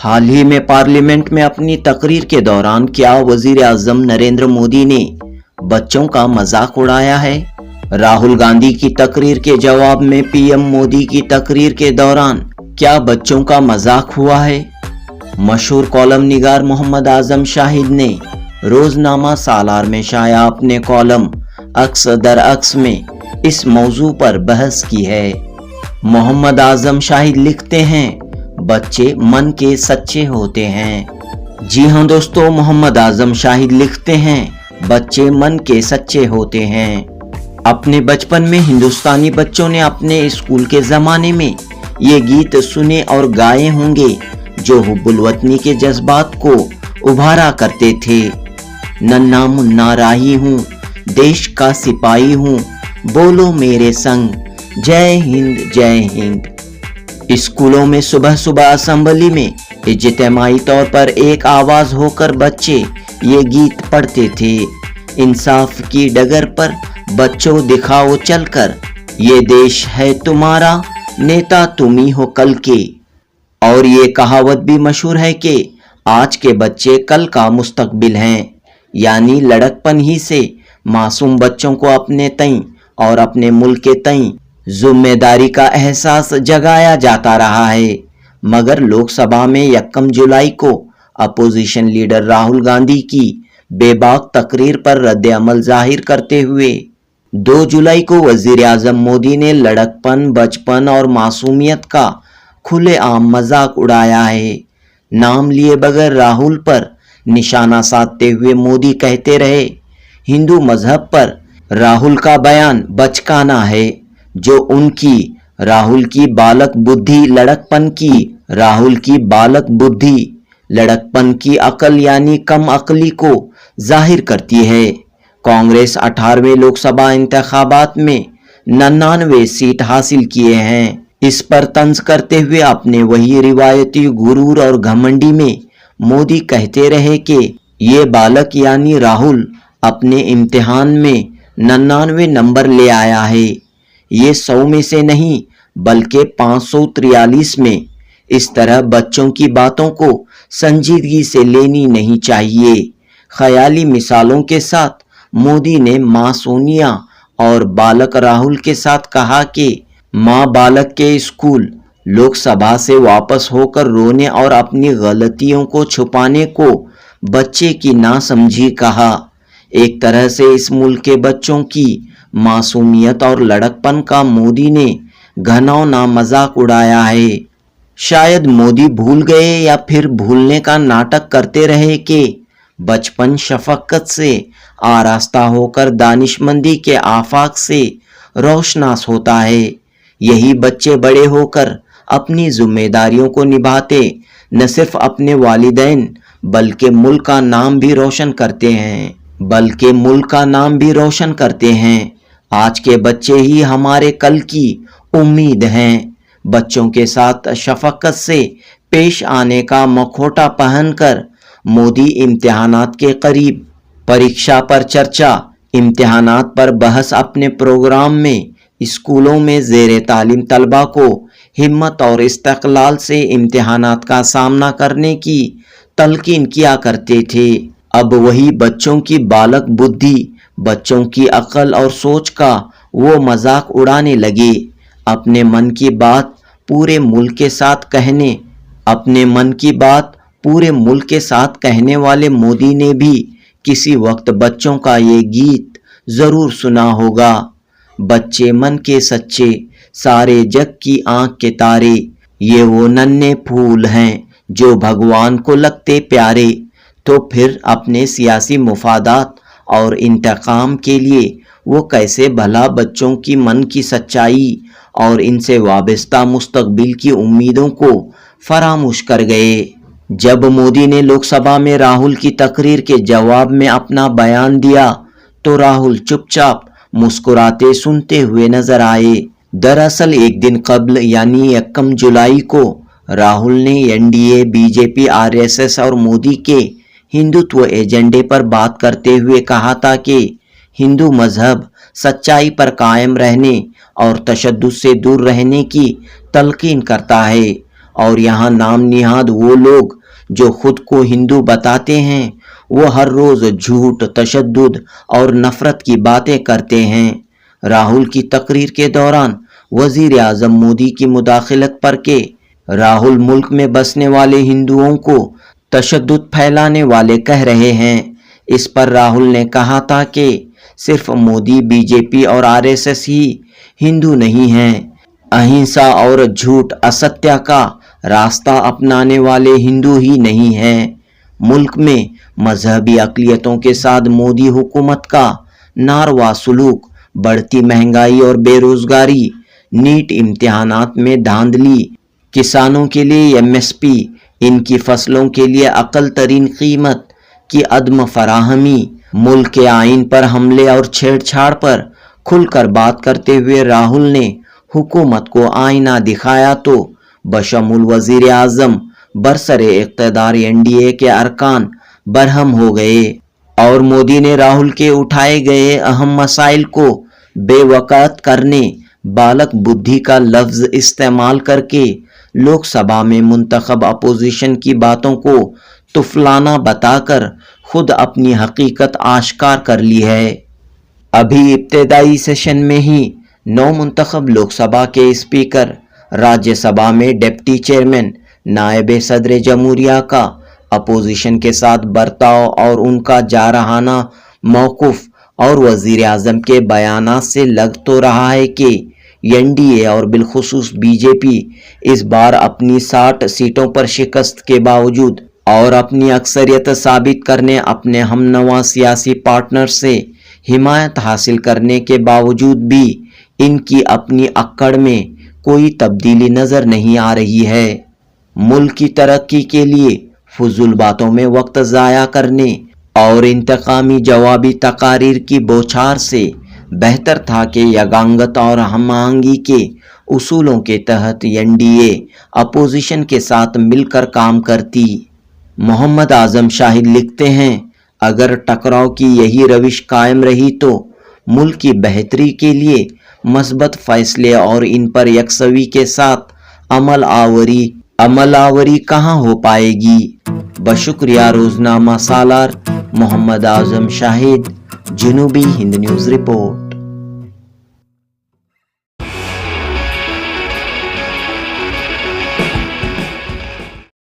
हाल ही में पार्लियामेंट में अपनी तकरीर के दौरान क्या वजीर आजम नरेंद्र मोदी ने बच्चों का मजाक उड़ाया है? राहुल गांधी की तकरीर के जवाब में पीएम मोदी की तकरीर के दौरान क्या बच्चों का मजाक हुआ है? मशहूर कॉलम निगार मोहम्मद आजम शाहिद ने रोजनामा सालार में शाया अपने कॉलम अक्स दर अक्स में इस मौजू पर बहस की है। मोहम्मद आजम शाहिद लिखते हैं, बच्चे मन के सच्चे होते हैं। जी हाँ दोस्तों, मोहम्मद आजम शाहिद लिखते हैं, बच्चे मन के सच्चे होते हैं। अपने बचपन में हिंदुस्तानी बच्चों ने अपने स्कूल के जमाने में ये गीत सुने और गाए होंगे जो हुब्बुल वतनी के जज्बात को उभारा करते थे। नन्ना मुन्ना राही हूँ, देश का सिपाही हूँ, बोलो मेरे संग, जय हिंद जय हिंद। स्कूलों में सुबह सुबह असेंबली में इज्तिमाई तौर पर एक आवाज होकर बच्चे ये गीत पढ़ते थे। इंसाफ की डगर पर बच्चों दिखाओ चलकर, ये देश है तुम्हारा, नेता तुम ही हो कल के। और ये कहावत भी मशहूर है कि आज के बच्चे कल का मुस्तकबिल हैं, यानी लड़कपन ही से मासूम बच्चों को अपने तई और अपने मुल्क के तई जिम्मेदारी का एहसास जगाया जाता रहा है। मगर लोकसभा में 1 जुलाई को अपोजिशन लीडर राहुल गांधी की बेबाक तकरीर पर रद्द-ए-अमल जाहिर करते हुए 2 जुलाई को वजीर आजम मोदी ने लड़कपन, बचपन और मासूमियत का खुलेआम मजाक उड़ाया है। नाम लिए बगैर राहुल पर निशाना साधते हुए मोदी कहते रहे, हिंदू मजहब पर राहुल का बयान बचकाना है। जो उनकी राहुल की बालक बुद्धि लड़कपन की अकल यानी कम अकली को जाहिर करती है। कांग्रेस 18वें लोकसभा इंतखाबात में 99 सीट हासिल किए हैं। इस पर तंज करते हुए अपने वही रिवायती गुरूर और घमंडी में मोदी कहते रहे कि ये बालक यानी राहुल अपने इम्तिहान में 99 नंबर ले आया है। ये 100 में से नहीं बल्कि 543 में। इस तरह बच्चों की बातों को संजीदगी से लेनी नहीं चाहिए। ख्याली मिसालों के साथ मोदी ने मां सोनिया और बालक राहुल के साथ कहा कि मां बालक के स्कूल लोकसभा से वापस होकर रोने और अपनी गलतियों को छुपाने को बच्चे की नासमझी कहा। एक तरह से इस मुल्क के बच्चों की मासूमियत और लड़कपन का मोदी ने घनौना मजाक उड़ाया है। शायद मोदी भूल गए या फिर भूलने का नाटक करते रहे कि बचपन शफकत से आरास्ता होकर दानिशमंदी के आफाक से रोशनास होता है। यही बच्चे बड़े होकर अपनी जिम्मेदारियों को निभाते न सिर्फ अपने वालिदैन बल्कि मुल्क का नाम भी रोशन करते हैं। आज के बच्चे ही हमारे कल की उम्मीद हैं। बच्चों के साथ शफकत से पेश आने का मखौटा पहनकर मोदी इम्तिहानात के करीब, परीक्षा पर चर्चा, इम्तिहानात पर बहस अपने प्रोग्राम में स्कूलों में ज़ेरे तालीम तलबा को हिम्मत और इस्तक़लाल से इम्तिहानात का सामना करने की तलकीन किया करते थे। अब वही बच्चों की बालक बुद्धि, बच्चों की अकल और सोच का वो मजाक उड़ाने लगे। अपने मन की बात पूरे मुल्क के साथ कहने वाले मोदी ने भी किसी वक्त बच्चों का ये गीत जरूर सुना होगा। बच्चे मन के सच्चे, सारे जग की आंख के तारे, ये वो नन्हे फूल हैं जो भगवान को लगते प्यारे। तो फिर अपने सियासी मुफादात और इंतकाम के लिए वो कैसे भला बच्चों की मन की सच्चाई और इनसे वाबस्ता मुस्तकबिल की उम्मीदों को फरामोश कर गए। जब मोदी ने लोकसभा में राहुल की तकरीर के जवाब में अपना बयान दिया तो राहुल चुपचाप मुस्कुराते सुनते हुए नजर आए। दरअसल एक दिन कबल यानी 1 जुलाई को राहुल ने एनडीए, बीजेपी, आरएसएस और मोदी के हिंदुत्व एजेंडे पर बात करते हुए कहा था कि हिंदू मजहब सच्चाई पर कायम रहने और तशद्दुद से दूर रहने की तलकीन करता है اور یہاں نام نہاد وہ لوگ جو خود کو ہندو بتاتے ہیں وہ ہر روز جھوٹ، تشدد اور نفرت کی باتیں کرتے ہیں۔ راہل کی تقریر کے دوران وزیر اعظم مودی کی مداخلت پر کہ راہل ملک میں بسنے والے ہندوؤں کو تشدد پھیلانے والے کہہ رہے ہیں۔ اس پر راہل نے کہا تھا کہ صرف مودی، بی جے پی اور RSS ہی ہندو نہیں ہیں، اہنسا اور جھوٹ، استیہ کا راستہ اپنانے والے ہندو ہی نہیں ہیں۔ ملک میں مذہبی اقلیتوں کے ساتھ مودی حکومت کا ناروا سلوک، بڑھتی مہنگائی اور بے روزگاری، نیٹ امتحانات میں دھاندلی، کسانوں کے لیے MSP، ان کی فصلوں کے لیے اقل ترین قیمت کی عدم فراہمی، ملک کے آئین پر حملے اور چھیڑ چھاڑ پر کھل کر بات کرتے ہوئے راہل نے حکومت کو آئینہ دکھایا تو بشمول وزیر اعظم برسر اقتدار NDA کے ارکان برہم ہو گئے اور مودی نے راہل کے اٹھائے گئے اہم مسائل کو بے وقت کرنے، بالغ بدھی کا لفظ استعمال کر کے لوک سبھا میں منتخب اپوزیشن کی باتوں کو طفلانہ بتا کر خود اپنی حقیقت آشکار کر لی ہے۔ ابھی ابتدائی سیشن میں ہی نو منتخب لوک سبھا کے اسپیکر، راجیہ سبھا میں ڈپٹی چیئرمین، نائب صدر جمہوریہ کا اپوزیشن کے ساتھ برتاؤ اور ان کا جارحانہ موقف اور وزیر اعظم کے بیانات سے لگ تو رہا ہے کہ NDA اور بالخصوص BJP اس بار اپنی 60 سیٹوں پر شکست کے باوجود اور اپنی اکثریت ثابت کرنے، اپنے ہم نوا سیاسی پارٹنر سے حمایت حاصل کرنے کے باوجود بھی ان کی اپنی اکڑ میں کوئی تبدیلی نظر نہیں آ رہی ہے۔ ملک کی ترقی کے لیے فضول باتوں میں وقت ضائع کرنے اور انتقامی جوابی تقاریر کی بوچھار سے بہتر تھا کہ یگانگت اور ہم آہنگی کے اصولوں کے تحت NDA اپوزیشن کے ساتھ مل کر کام کرتی۔ محمد اعظم شاہد لکھتے ہیں، اگر ٹکراؤ کی یہی روش قائم رہی تو ملک کی بہتری کے لیے مثبت فیصلے اور ان پر یکسوئی کے ساتھ عمل آوری کہاں ہو پائے گی۔ بشکریہ روزنامہ سالار محمد اعظم شاہد، جنوبی ہند نیوز رپورٹ۔